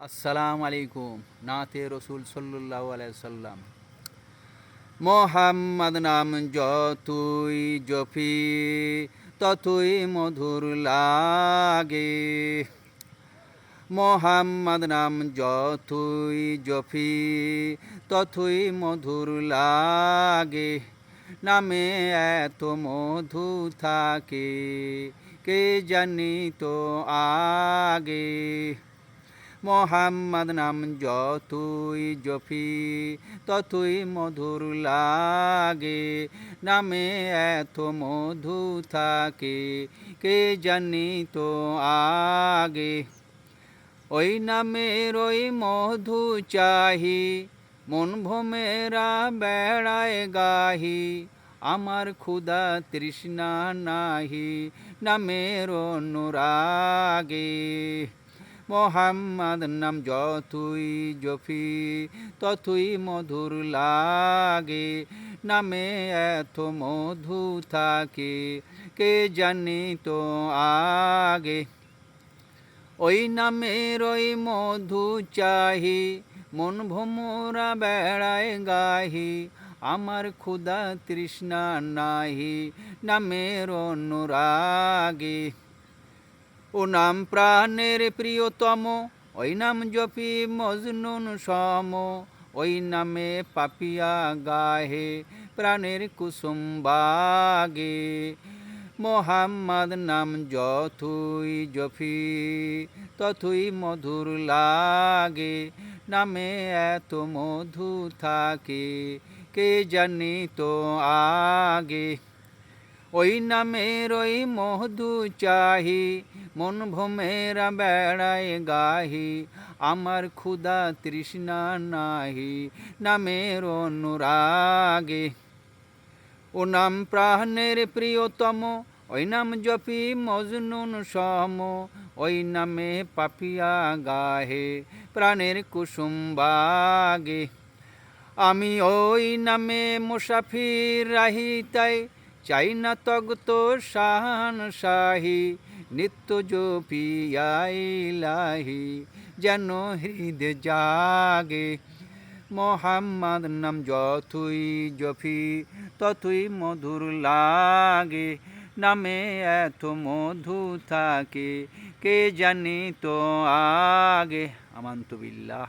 আসসালামু আলাইকুম। নাতে রসুল সাল্লাল্লাহু আলাইহি সাল্লাম। মোহাম্মদ নাম যতই জপি ততই মধুর লাগে। মোহাম্মদ নাম যতই জপি ততই মধুর লাগে। নামে এত মধু থাকে কে জানি তো আগে। মোহাম্মদ নাম যতই জপি ততই মধুর লাগে। নামে এত মধু থাকে কে জানি তো আগে। ওই নামের ওই মধু চাহি মন ভোমেরা বেড়ায় গাহি। আমার ক্ষুধা তৃষ্ণা নাহি নামের অনুরাগে। মোহাম্মদ নাম যতই জপি ততই মধুর লাগে। নামে এত মধু থাকে কে জানি তো আগে। ওই নামের ওই মধু চাহি মন ভোমরা বেড়ায় গাহি। আমার ক্ষুধা তৃষ্ণা নাহি নামের অনুরাগে। ও নাম প্রাণের প্রিয়তম ওই নাম জপি মজনুন সম। ওই নামে পাপিয়া গাহে প্রাণের কুসুম বাগে। মোহাম্মদ নাম যতই জপি ততই মধুর লাগে। নামে এত মধু থাকে কে জানি তো আগে। ওই নামের ওই মধু চাহি মন ভোমেরা বেড়ায় গাহি। আমার ক্ষুধা তৃষ্ণা নাহি নামের অনুরাগে। ও নাম প্রাণের প্রিয়তম ওই নাম জপি মজনুন সম। ওই নামে পাপিয়া গাহে প্রাণের কুসুম বাগে। আমি ওই নামে মুসাফির রাহি তাই চাই না তগত শাহান শাহি। নিত্য জপিয়া ইলাহি যেন হৃদে জাগে। মোহাম্মদ নাম যতই জপি ততই মধুর লাগে। নামে এত মধু থাকে কে জানি তো আগে। আমান্তু বিল্লাহ।